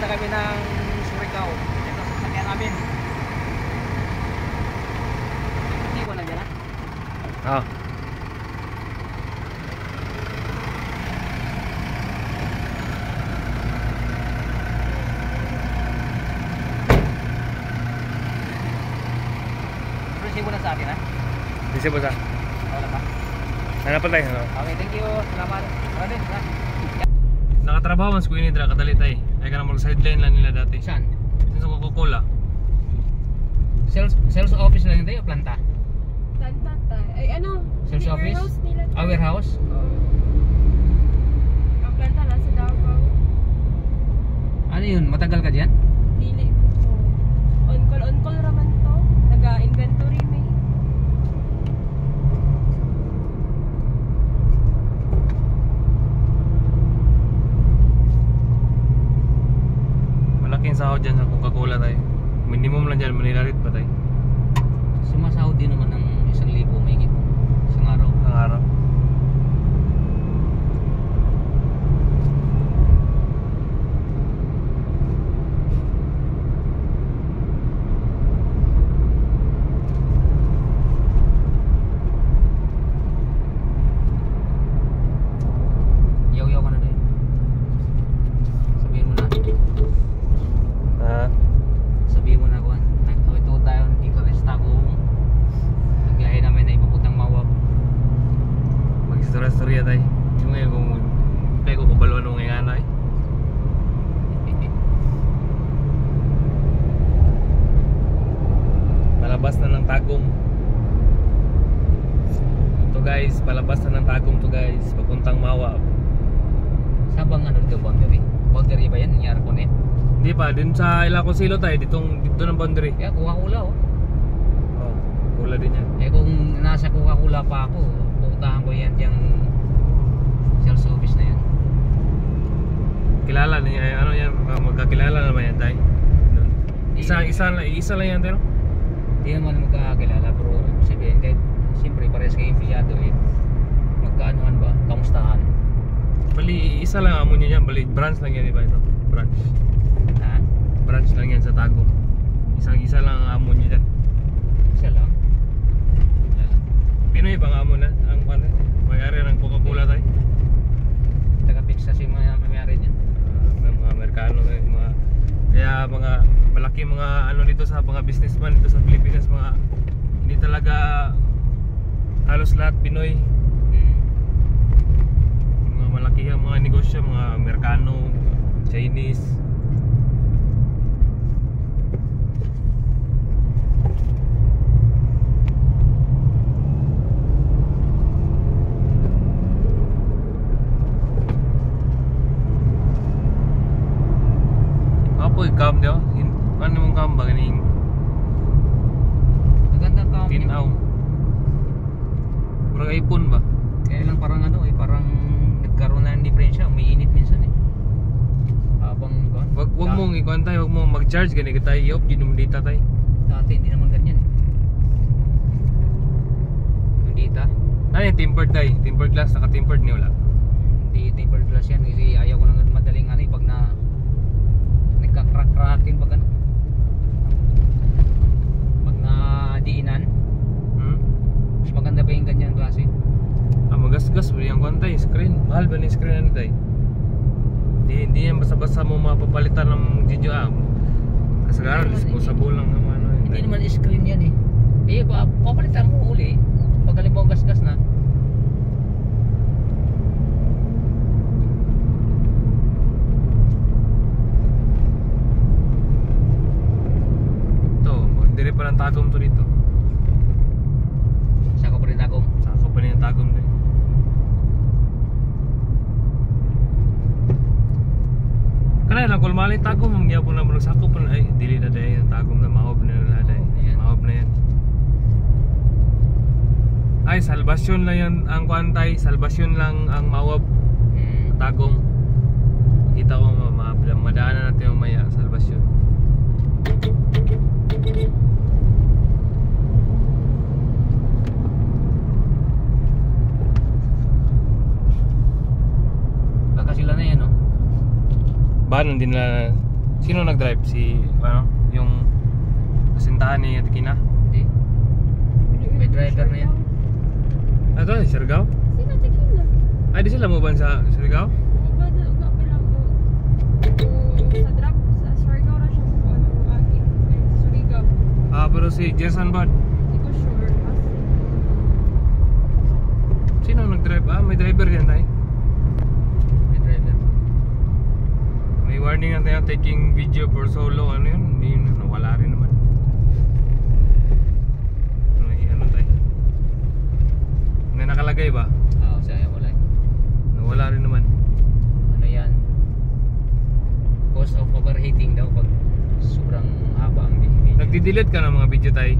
na kami ng Surigao. Ito sa sakyan namin. Hindi ko na dyan ha? Resibo na sa akin ha? Resibo sa? Wala pa? Ano pa tayo? Okay, thank you. Salamat. Maraming ha? Nakatrabaho mas ko ini dra kadalitay. Ay ka na mag sideline lang nila dati. Saan? Sa Coca-Cola. Sales office lang yun tayo o planta? Planta tayo. Ay ano? Sales office? Warehouse nila. Warehouse? Oo. Ang planta nasa Davao. Ano yun? Matagal ka dyan? Dili. On call raman to. Naga-inventory may. Malaking sahod dyan sa Coca-Cola tayo. Minimum lang dyan, Manila rate pa tayo. Sumasahod din naman ng 1,000 may isang araw. Ang araw. Yaw-yaw ka na doon. Sabihin mo na. Sabihin mo na kuhan. Ito tayo, hindi ka resta ko. Nagbiyahe namin na ibabutang mawag. Mag-istorya tayo. Yung ngayon kung tayo ko kabalo nung ngayon ano eh. Palabas na ng Tagum. Ito guys, palabas na ng Tagum to guys. Papuntang Mawa. Sabang ano dito, boundary? Boundary ba yan? Nangyari ko na yan? Hindi pa, dun sa Ilocos Silo tayo, dito ng boundary. Kaya Coca-Cola oh. Oh, Cola din yan. Eh kung nasa Coca-Cola pa ako, pupuntahan ko yan diyang sales office na yan. Kilala niya, ano yan, magkakilala naman yan tayo. Isa lang yan pero. Hindi naman magkakilala pero sabihin kahit siyempre parehas kayo empleyado eh. Magkaanuhan ba? Kamustahan? Bali, isa lang amo niya yan, bali branch lang yan, di ba ito? Branch. Ha? Branch lang yan sa Tagum. Isa lang ang amo niya dyan. Isa lang? Pinoy bang amo na? Ang may-ari ng Coca-Cola tayo? Taga-Texas yung mga may-ari niyan. May mga Amerikano, mga kaya mga malaki mga ano dito sa mga businessman dito sa Pilipinas, mga hindi talaga halos lahat Pinoy. Mga malaki ang mga negosyo, mga Amerikano, Chinese. Apoy kam dio, ano mong kam ba ganing? Maganda ka. Tinaw. Murag iPhone ba? Kaya lang parang ano eh, parang nagkaroon na ng diferensya. May init minsan eh. Habang kuhan. Wag mong ikuan tayo, wag mong mag-charge gani ka tayo, yop, ginom data tayo. Dati hindi naman ganyan eh. Yung data. Ano yung tempered tayo? Tempered glass, naka-tempered niya wala. Hindi tempered glass yan kasi ayaw ko lang madaling ano eh pag na nagka-crack-crackin pag ano. Pag na diinan. Mas maganda pa yung ganyan klase. Magasgas ba yung kuan tayo, screen? Mahal ba ni screen ano tayo? Hindi yan basta-basta mo mapapalitan ng GDO kasagaran, disposable lang naman ano. Hindi naman screen yan eh. Eh papalitan mo uli pag halimbawa gas-gas na. Ito, dire pa ng Tagum to dito. Sako pa rin ako. Sako pa rin yung Tagum din. Kanay lang, kung malay Tagum, mangyapon na mo sako pa na, ay, dili na dahil yung Tagum na, mahob na na dahil. Mahob na yan. Ay, Salvasyon lang yan ang kuantay, Salvasyon lang ang mawab. Tagum. Kita ko, madaanan natin yung maya, Salvasyon. Baka sila na yan no? Ba, nung din na Sino nag-drive? Si, ano, yung kasintahan ni Ate Kina? Hindi. May driver na yan. Ito, si Siargao? Sino tikina? Ay, di sila mo ba sa Siargao? Uga pala mo. Sa drop sa Surigao ra siya ko ano agi. Surigao. Ah, pero si Jason ba? Hindi ko sure. Sino nag-drive? Ah, may driver yan tayo. May driver. May warning na tayo, taking video for solo. Ano yun? Hindi yun, nawala rin naman. Ano tayo? May nakalagay ba? Oo, sayang wala. Nawala rin naman. Ano yan? Cause of overheating daw pag sobrang haba ang video. Nagdi-delete ka ng mga video tayo?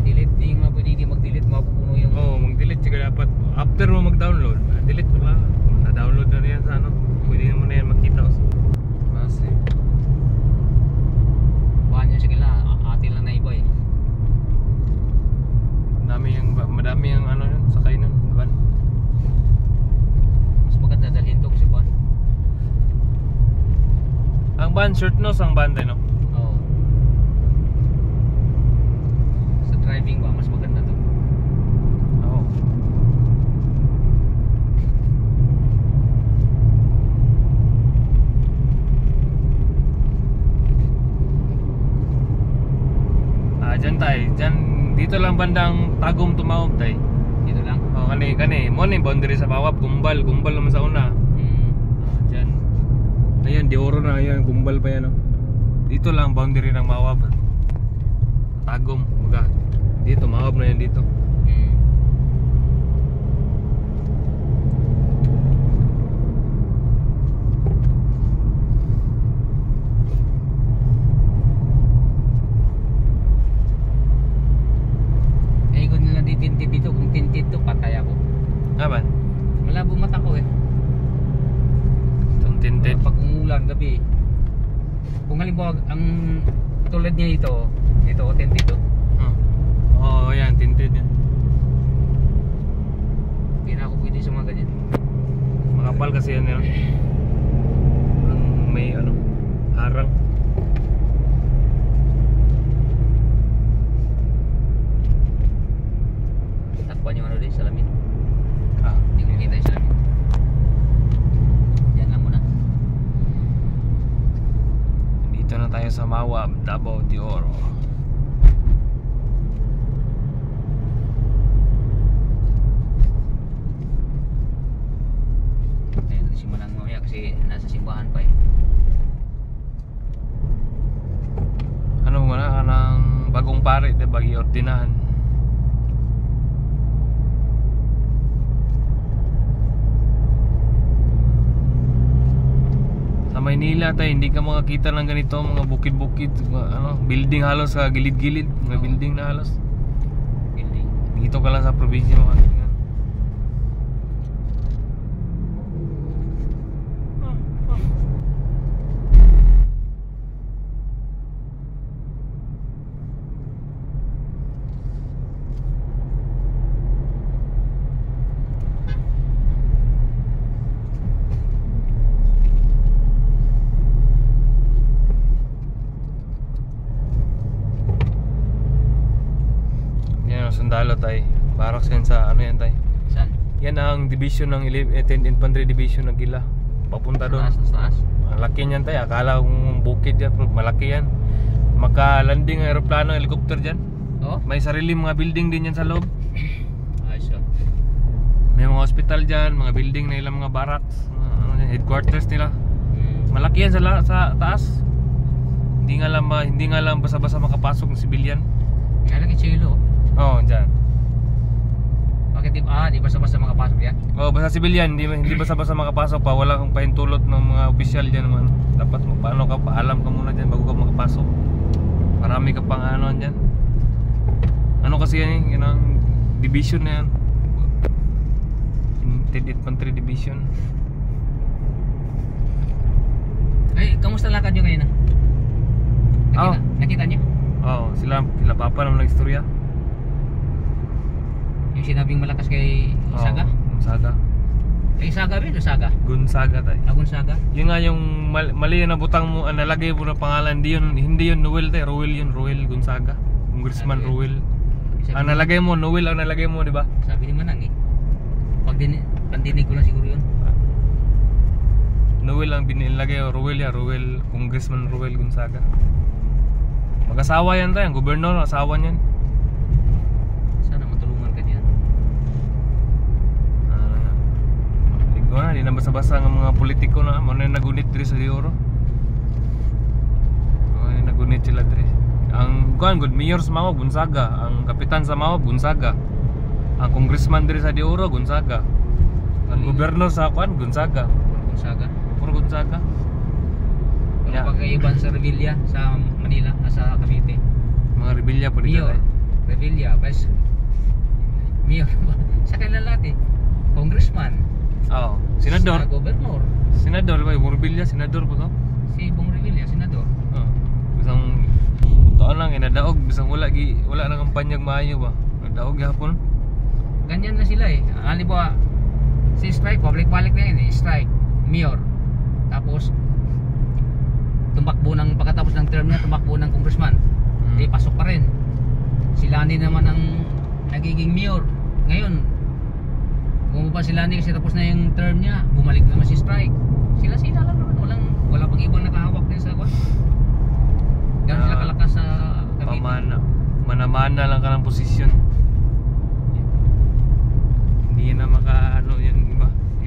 Delete, di nga pwede di mag-delete, mapupuno yung... Oo, mag-delete ka dapat. After mo mag-download, delete mo lang. Na-download na yan sa ano. Pwede mo na yan makita. Kasi Buhan nyo sige lang, atin lang na iba eh. madami yung ano yun, sakay nun, diba? Mas maganda dalhin to kasi buhan. Ang van, short nose ang van tayo, no? Oo. Sa driving ba, mas maganda to. Oo. Dyan tayo, dyan, dito lang bandang Tagum tumawag tayo. Dito lang. O, kani, mo na yung boundary sa Bawab, Gumbal naman sa una. Dyan. Ayan, di oro na, ayan, Gumbal pa yan, no? Dito lang, boundary ng Bawab. Tagum, baga. Dito, Mawab na yan dito. Eh, kung nila ditintid dito, kung tinted to, patay ako. Aban? Malabo mata ko eh. Itong tinted. Pag umulan gabi. Kung halimbawa ang tulad niya ito tinted to. Oo, yan, tinted yan. Hindi na ako pwede sa mga ganyan. Makapal kasi yan, yun. Ang may ano, harang. Takpan yung ano din, salamin. Ah, Hindi ko kita yung salamin. Yan lang muna. dito na tayo sa Mawab, Davao de Oro. Ayun, simulan mamaya kasi nasa simbahan pa eh. Ano mo na, kanang bagong pare, de bagi ordinahan. Sa Maynila tayo, hindi ka makakita ng ganito, mga bukid-bukid, ano, building halos sa gilid-gilid, mga building na halos. Building. Dito ka lang sa probinsya makakita. Sundalo tayo. Barracks yan sa ano yan tayo. Saan? Yan ang division ng 10th Infantry Division ng Gila. Papunta doon. Sa taas. Malaki yan tayo. Akala kong bukid yan. Malaki yan. Maka-landing ang aeroplano, helicopter dyan. Oo? May sarili mga building din yan sa loob. Ayos yun. May mga hospital dyan, mga building na ilang mga barracks, mga headquarters nila. Malaki yan sa taas. Hindi nga lang basa-basa makapasok ng civilian. Kaya lagi chilo. Oo, dyan. Bakit di basta-basta makapasok yan? Oo, basta civilian, hindi basta-basta makapasok pa. Wala kang pahintulot ng mga opisyal dyan naman. Dapat paano ka, paalam ka muna dyan bago ka makapasok. Marami ka pang ano dyan. Ano kasi yan eh, yun ang division na yan. 10th Infantry Division. Ay, kamusta lakad nyo ngayon ah? Nakita nyo? Oo, sila papa naman nag-istorya. Yung sinabing malakas kay Saga? Saga. Ay Saga ba? Saga? Gonzaga tayo. Agon Saga? Yun nga yung mali yung nabutang mo, nalagay mo na pangalan, hindi yun Noel tayo, Ruel yun, Ruel Gonzaga. Congressman Ruel. Ang nalagay mo, Noel ang nalagay mo, di ba? Sabi ni Manang eh. Pandinig ko lang siguro yun. Noel ang binilagay, Ruel ya, Ruel, Congressman Ruel Gonzaga. Mag-asawa yan tayo, ang gobernador, asawa niyan. Sana matulungan ka diyan. Wala, di na basa-basa ng mga politiko na muna yung nagunit diri sa Dioro. Nagunit sila diri. Ang good mayor sa Mawag, Gonzaga. Ang kapitan sa Mawag, Gonzaga. Ang congressman diri sa Dioro, Gonzaga. Ang gobernador sa Gonzaga. Saga. Puro Gonzaga. Wala Yeah. pa kaiban sa Revilla sa Manila, sa Cavite. Mga rebelya po dito. Mayor. Revilla, vice Mayor. Sa kanila lahat eh. Congressman. Oo. Senador. Sa gobernador. Senador ba? Yung rebelya, senador po to? Si Bong Revilla, senador. Oo. Bisang taon lang, inadaog. Bisang wala na kampanyag maayo ba? Nadaog gihapon. Ganyan na sila eh. Halimbawa, si strike, public-balik na yun eh. Strike, mayor. Tapos, tumakbo ng pagkatapos ng term niya, tumakbo ng congressman. Di pasok pa rin. Sila naman ang nagiging mayor. Ngayon, bumaba sila kasi tapos na yung term niya, bumalik naman si strike. Sila lang naman, wala pang ibang nakahawak din sa kwan. Ganun sila kalakas sa Cavite. Mana-mana lang ka ng posisyon. Hindi na maka yan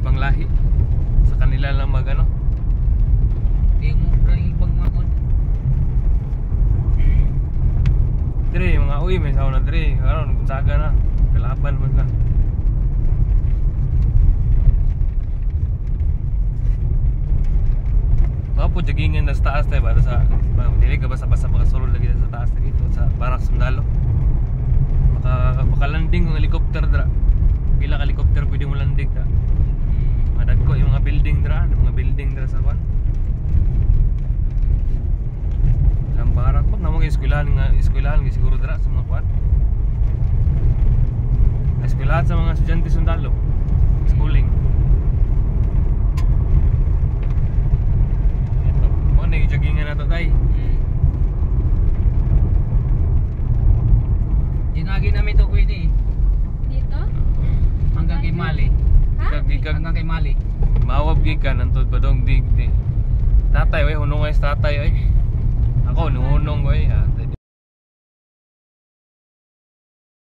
ibang lahi. Sa kanila lang Hindi mo rin ibang mga kwan. Dire mga may sauna dire. Karon Gonzaga na. Kalaban mo na. Po jagingin na sa taas tayo para sa dili ka basa-basa makasulod lagi sa taas dito sa Barak Sundalo. Maka-landing ng helicopter dra. Pila ka helicopter pwede mo landing ta. Madagko yung mga building dra sa kwan. Ilang barak pag namang eskwelahan siguro dra sa mga kwan. Eskwelahan sa mga estudyante Sundalo. Schooling. Jogingan na to tay. Ginagi namin to pwede. Dito? Hanggang kay Mali. Ha? Hanggang kay Mali. Mawab gikan antod padong dig. Tatay unong ay tatay ay. Ako nunong ay